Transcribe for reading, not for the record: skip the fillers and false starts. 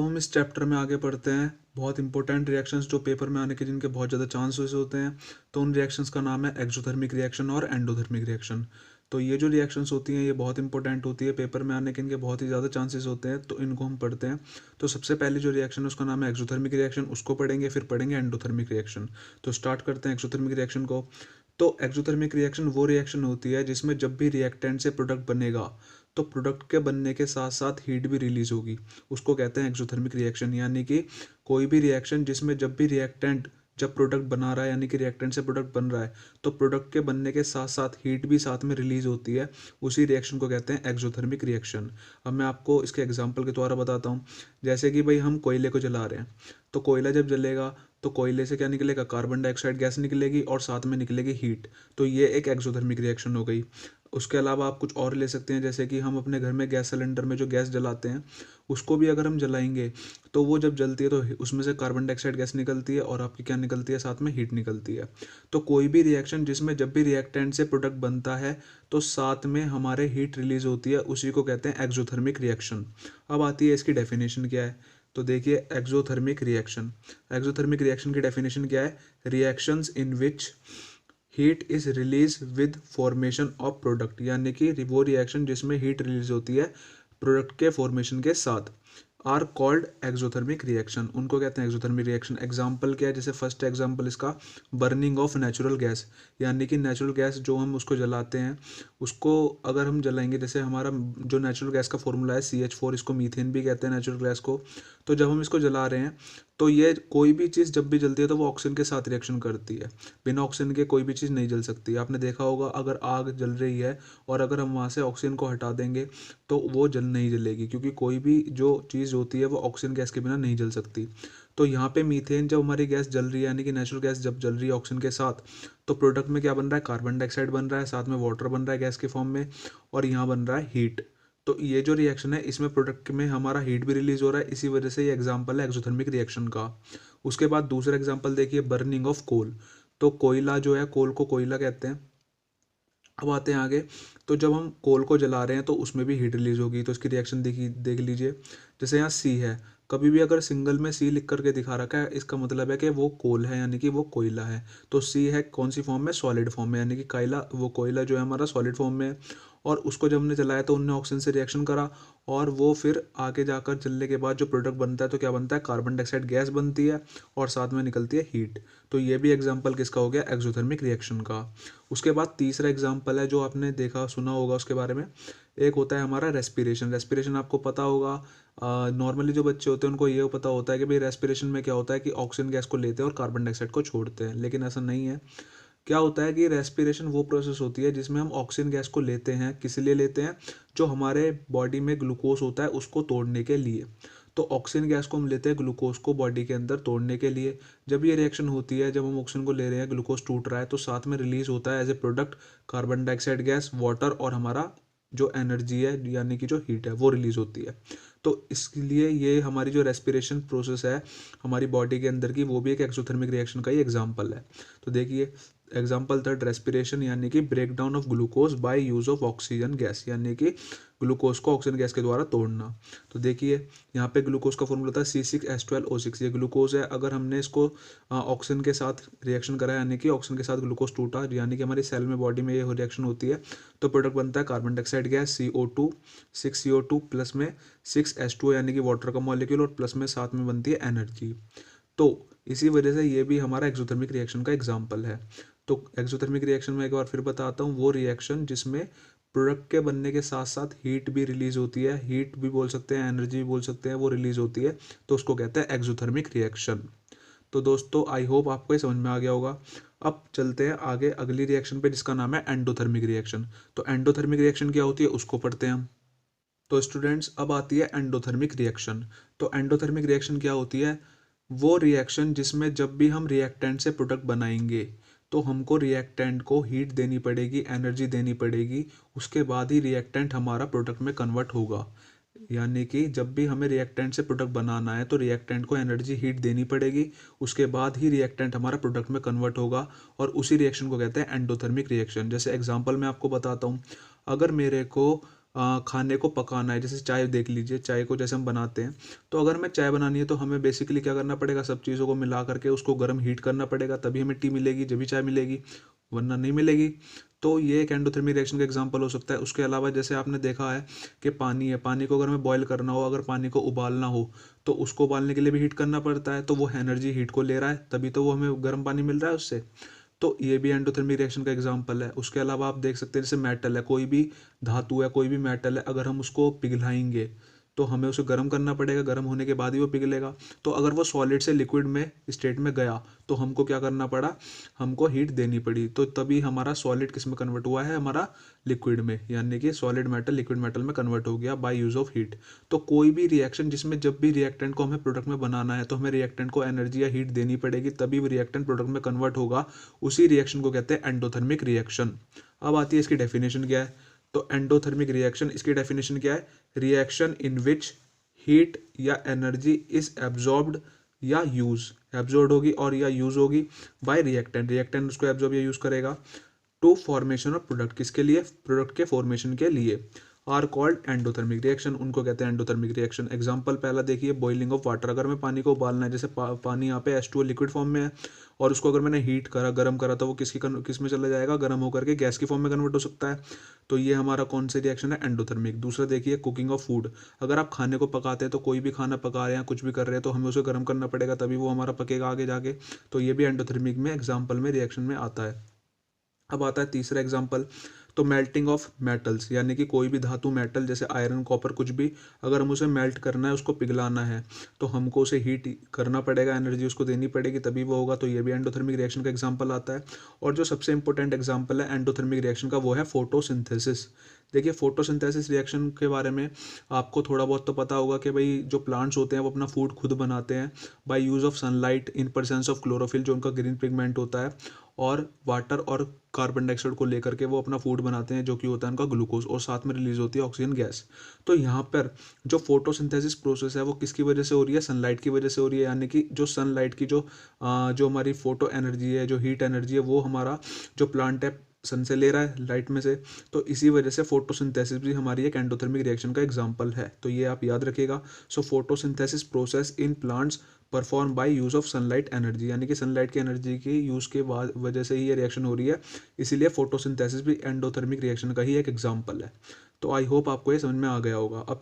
तो हम इस चैप्टर में आगे पढ़ते हैं बहुत इंपॉर्टेंट रिएक्शंस जो पेपर में आने के जिनके बहुत ज़्यादा चांसेस होते हैं। तो उन रिएक्शंस का नाम है एक्सोथर्मिक रिएक्शन और एंडोथर्मिक रिएक्शन। तो ये जो रिएक्शंस होती हैं ये बहुत इंपॉर्टेंट होती है, पेपर में आने के इनके बहुत ही ज़्यादा चांसेस होते हैं, तो इनको हम पढ़ते हैं। तो सबसे पहले जो रिएक्शन है उसका नाम है एक्सोथर्मिक रिएक्शन, उसको पढ़ेंगे, फिर पढ़ेंगे एंडोथर्मिक रिएक्शन। तो स्टार्ट करते हैं एक्सोथर्मिक रिएक्शन को। तो एक्सोथर्मिक रिएक्शन वो रिएक्शन होती है जिसमें जब भी रिएक्टेंट से प्रोडक्ट बनेगा तो प्रोडक्ट के बनने के साथ साथ हीट भी रिलीज होगी, उसको कहते हैं एक्सोथर्मिक रिएक्शन। यानी कि कोई भी रिएक्शन जिसमें जब भी रिएक्टेंट जब प्रोडक्ट बना रहा है यानी कि रिएक्टेंट से प्रोडक्ट बन रहा है तो प्रोडक्ट के बनने के साथ साथ हीट भी साथ में रिलीज होती है, उसी रिएक्शन को कहते हैं एक्सोथर्मिक रिएक्शन। अब मैं आपको इसके एग्जांपल के द्वारा बताता हूँ। जैसे कि भाई हम कोयले को जला रहे हैं, तो कोयला जब जलेगा तो कोयले से क्या निकलेगा, कार्बन डाइऑक्साइड गैस निकलेगी और साथ में निकलेगी हीट। तो ये एक एक्सोथर्मिक रिएक्शन हो गई। उसके अलावा आप कुछ और ले सकते हैं, जैसे कि हम अपने घर में गैस सिलेंडर में जो गैस जलाते हैं उसको भी अगर हम जलाएंगे तो वो जब जलती है तो उसमें से कार्बन डाइऑक्साइड गैस निकलती है और आपकी क्या निकलती है, साथ में हीट निकलती है। तो कोई भी रिएक्शन जिसमें जब भी रिएक्टेंट से प्रोडक्ट बनता है तो साथ में हमारे हीट रिलीज होती है, उसी को कहते हैं एक्सोथर्मिक रिएक्शन। अब आती है इसकी डेफिनेशन क्या है। तो देखिए एक्सोथर्मिक रिएक्शन, एक्सोथर्मिक रिएक्शन की डेफिनेशन क्या है, reactions in which heat is release with formation of product. यानी कि वो रिएक्शन जिसमें हीट रिलीज होती है प्रोडक्ट के फॉर्मेशन के साथ, आर कॉल्ड एक्सोथर्मिक रिएक्शन, उनको कहते हैं एक्सोथर्मिक रिएक्शन। एग्जाम्पल क्या है, जैसे फर्स्ट एग्जाम्पल इसका बर्निंग ऑफ नेचुरल गैस। यानी कि नेचुरल गैस जो हम उसको जलाते हैं उसको अगर हम जलाएंगे, जैसे हमारा जो नेचुरल गैस का फॉर्मूला है CH4, इसको मीथेन भी कहते हैं नेचुरल गैस को। तो जब हम इसको जला रहे हैं तो ये कोई भी चीज़ जब भी जलती है तो वो ऑक्सीजन के साथ रिएक्शन करती है, बिना ऑक्सीजन के कोई भी चीज़ नहीं जल सकती। आपने देखा होगा अगर आग जल रही है और अगर हम वहाँ से ऑक्सीजन को हटा देंगे तो वो जल नहीं जलेगी, क्योंकि कोई भी जो चीज़ होती है वो ऑक्सीजन गैस के बिना नहीं जल सकती। तो यहाँ पे मीथेन जब हमारी गैस जल रही है यानी कि नेचुरल गैस जब जल रही है ऑक्सीजन के साथ, तो प्रोडक्ट में क्या बन रहा है, कार्बन डाइऑक्साइड बन रहा है, साथ में वाटर बन रहा है गैस के फॉर्म में, और यहाँ बन रहा है हीट। तो ये जो रिएक्शन है इसमें प्रोडक्ट में हमारा हीट भी रिलीज हो रहा है, इसी वजह से ये एग्जाम्पल है एक्सोथर्मिक रिएक्शन का। उसके बाद दूसरा एग्जाम्पल देखिए, बर्निंग ऑफ कोल। तो कोयला जो है, कोल को कोयला कहते हैं। अब आते हैं आगे। तो जब हम कोल को जला रहे हैं तो उसमें भी हीट रिलीज होगी, तो इसकी रिएक्शन देखिए, देख लीजिए। जैसे यहाँ सी है, कभी भी अगर सिंगल में सी लिख करके दिखा रखा है इसका मतलब है कि वो कोल है यानी कि वो कोयला है। तो सी है कौन सी फॉर्म में, सॉलिड फॉर्म में, यानी कि कोयला जो है हमारा सॉलिड फॉर्म में है। और उसको जब हमने जलाया तो उनने ऑक्सीजन से रिएक्शन करा और वो फिर आगे जाकर जलने के बाद जो प्रोडक्ट बनता है तो क्या बनता है, कार्बन डाइऑक्साइड गैस बनती है और साथ में निकलती है हीट। तो ये भी एग्जाम्पल किसका हो गया, एक्सोथर्मिक रिएक्शन का। उसके बाद तीसरा एग्जाम्पल है जो आपने देखा सुना होगा उसके बारे में, एक होता है हमारा रेस्पिरेशन। रेस्पिरेशन आपको पता होगा, नॉर्मली जो बच्चे होते हैं उनको ये पता होता है कि भाई रेस्पिरेशन में क्या होता है कि ऑक्सीजन गैस को लेते हैं और कार्बन डाइऑक्साइड को छोड़ते हैं, लेकिन ऐसा नहीं है। क्या होता है कि रेस्पिरेशन वो प्रोसेस होती है जिसमें हम ऑक्सीजन गैस को लेते हैं, किस लिए लेते हैं, जो हमारे बॉडी में ग्लूकोज होता है उसको तोड़ने के लिए। तो ऑक्सीजन गैस को हम लेते हैं ग्लूकोज को बॉडी के अंदर तोड़ने के लिए। जब ये रिएक्शन होती है, जब हम ऑक्सीजन को ले रहे हैं, ग्लूकोज टूट रहा है, तो साथ में रिलीज होता है as a product carbon dioxide gas, water, और हमारा जो एनर्जी है यानी कि जो हीट है वो रिलीज होती है। तो इसलिए ये हमारी जो रेस्पिरेशन प्रोसेस है हमारी बॉडी के अंदर की, वो भी एक एक्सोथर्मिक रिएक्शन का ही एग्जाम्पल है। तो देखिए एग्जाम्पल थर्ड, रेस्पिरेशन यानी कि break down of glucose by use of oxygen gas, यानी कि ग्लूकोज को ऑक्सीजन गैस के द्वारा तोड़ना। तो देखिए यहाँ पे ग्लूकोज का फॉर्मूला था C6H12O6, ये ग्लूकोज है। अगर हमने इसको ऑक्सीजन के साथ रिएक्शन करा यानी कि ऑक्सीजन के साथ ग्लूकोज टूटा, यानी कि हमारी सेल में बॉडी में ये रिएक्शन होती है, तो प्रोडक्ट बनता है carbon dioxide gas CO2, 6CO2 plus में 6H2O यानी कि वाटर का मॉलिक्यूल, और प्लस में साथ में बनती है एनर्जी। तो इसी वजह से ये भी हमारा एक्सोथर्मिक रिएक्शन का एग्जाम्पल है। तो एक्सोथर्मिक रिएक्शन में एक बार फिर बताता हूँ, वो रिएक्शन जिसमें प्रोडक्ट के बनने के साथ साथ हीट भी रिलीज होती है, हीट भी बोल सकते हैं, एनर्जी भी बोल सकते हैं, वो रिलीज होती है, तो उसको कहते हैं एक्सोथर्मिक रिएक्शन। तो दोस्तों आई होप आपको ये समझ में आ गया होगा। अब चलते हैं आगे अगली रिएक्शन पे जिसका नाम है एंडोथर्मिक रिएक्शन। तो एंडोथर्मिक रिएक्शन क्या होती है उसको पढ़ते हैं हम। तो स्टूडेंट्स अब आती है एंडोथर्मिक रिएक्शन। तो एंडोथर्मिक रिएक्शन क्या होती है, वो रिएक्शन जिसमें जब भी हम रिएक्टेंट से प्रोडक्ट बनाएंगे तो हमको रिएक्टेंट को हीट देनी पड़ेगी, एनर्जी देनी पड़ेगी, उसके बाद ही रिएक्टेंट हमारा प्रोडक्ट में कन्वर्ट होगा। यानी कि जब भी हमें रिएक्टेंट से प्रोडक्ट बनाना है तो रिएक्टेंट को एनर्जी हीट देनी पड़ेगी, उसके बाद ही रिएक्टेंट हमारा प्रोडक्ट में कन्वर्ट होगा, और उसी रिएक्शन को कहते हैं एंडोथर्मिक रिएक्शन। जैसे एग्जांपल मैं आपको बताता हूँ, अगर मेरे को खाने को पकाना है, जैसे चाय देख लीजिए, चाय को जैसे हम बनाते हैं, तो अगर हमें चाय बनानी है तो हमें बेसिकली क्या करना पड़ेगा, सब चीज़ों को मिला करके उसको गर्म हीट करना पड़ेगा, तभी हमें टी मिलेगी, जब भी चाय मिलेगी, वरना नहीं मिलेगी। तो ये एक एंडोथर्मिक रिएक्शन का एग्जांपल हो सकता है। उसके अलावा जैसे आपने देखा है कि पानी है, पानी को अगर हमें बॉयल करना हो, अगर पानी को उबालना हो, तो उसको उबालने के लिए भी हीट करना पड़ता है, तो वो एनर्जी हीट को ले रहा है, तभी तो वो हमें गर्म पानी मिल रहा है उससे। तो ये भी एंडोथर्मिक रिएक्शन का एग्जांपल है। उसके अलावा आप देख सकते हैं जैसे मेटल है, कोई भी धातु है, कोई भी मेटल है, अगर हम उसको पिघलाएंगे तो हमें उसे गर्म करना पड़ेगा, गर्म होने के बाद ही वो पिघलेगा। तो अगर वो सॉलिड से लिक्विड में स्टेट में गया तो हमको क्या करना पड़ा, हमको हीट देनी पड़ी, तो तभी हमारा सॉलिड किस में कन्वर्ट हुआ है, हमारा लिक्विड में, यानी कि सॉलिड मेटल लिक्विड मेटल में कन्वर्ट हो गया बाय यूज ऑफ हीट। तो कोई भी रिएक्शन जिसमें जब भी रिएक्टेंट को हमें प्रोडक्ट में बनाना है तो हमें रिएक्टेंट को एनर्जी या हीट देनी पड़ेगी, तभी वो रिएक्टेंट प्रोडक्ट में कन्वर्ट होगा। उसी रिएक्शन को कहते हैं एंडोथर्मिक रिएक्शन। अब आती है इसकी डेफिनेशन क्या है। तो एंडोथर्मिक रिएक्शन, इसकी डेफिनेशन क्या है, रिएक्शन इन विच हीट या एनर्जी इज एब्जॉर्ब्ड या यूज, एब्जॉर्ब होगी और या यूज होगी बाय रिएक्टेंट, रिएक्टेंट उसको एब्जॉर्ब या यूज करेगा टू फॉर्मेशन ऑफ प्रोडक्ट, किसके लिए, प्रोडक्ट के फॉर्मेशन के लिए, आर कॉल्ड एंडोथर्मिक रिएक्शन, उनको कहते हैं एंडोथर्मिक रिएक्शन। एग्जांपल पहला देखिए, बॉइलिंग ऑफ वाटर, अगर हमें पानी को उबालना है, जैसे पानी यहाँ पे H2O लिक्विड फॉर्म में है, और उसको अगर मैंने हीट करा, गर्म करा, तो वो किस में चला जाएगा, गर्म होकर के गैस की फॉर्म में कन्वर्ट हो सकता है। तो ये हमारा कौन सा रिएक्शन है, एंडोथर्मिक। दूसरा देखिए, कुकिंग ऑफ फूड, अगर आप खाने को पकाते हैं, तो कोई भी खाना पका रहे हैं, कुछ भी कर रहे हैं, तो हमें उसे गर्म करना पड़ेगा, तभी वो हमारा पकेगा आगे जाके। तो ये भी एंडोथर्मिक में एग्जाम्पल में रिएक्शन में आता है। अब आता है तीसरा एग्जाम्पल, तो मेल्टिंग ऑफ मेटल्स, यानी कि कोई भी धातु, मेटल जैसे आयरन, कॉपर, कुछ भी, अगर हम उसे मेल्ट करना है, उसको पिघलाना है, तो हमको उसे हीट करना पड़ेगा, एनर्जी उसको देनी पड़ेगी, तभी वो होगा। तो ये भी एंडोथर्मिक रिएक्शन का एग्जांपल आता है। और जो सबसे इंपॉर्टेंट एग्जांपल है एंडोथर्मिक रिएक्शन का, वो है फोटोसिंथेसिस। देखिए, फोटोसिंथेसिस रिएक्शन के बारे में आपको थोड़ा बहुत तो पता होगा कि भाई जो प्लांट्स होते हैं वो अपना फूड खुद बनाते हैं by use of sunlight in presence of chlorophyll, जो उनका ग्रीन पिगमेंट होता है, और वाटर और कार्बन डाइऑक्साइड को लेकर के वो अपना फूड बनाते हैं, जो कि होता है उनका ग्लूकोज, और साथ में रिलीज होती है ऑक्सीजन गैस। तो यहाँ पर जो फोटोसिंथेसिस प्रोसेस है वो किसकी वजह से हो रही है, सनलाइट की वजह से हो रही है, यानी कि जो सनलाइट की जो हमारी फोटो एनर्जी है, जो हीट एनर्जी है, वो हमारा जो प्लांट है सन से ले रहा है, लाइट में से। तो इसी वजह से फोटोसिंथेसिस भी हमारी एक एंडोथर्मिक रिएक्शन का एग्जांपल है, तो ये आप याद रखिएगा। सो photosynthesis process in plants perform by use of sunlight energy, यानी कि सनलाइट की एनर्जी की यूज़ के बाद वजह से ही ये रिएक्शन हो रही है, इसीलिए फोटोसिंथेसिस भी एंडोथर्मिक रिएक्शन का ही एक एग्जांपल है। तो आई होप आपको ये समझ में आ गया होगा। अब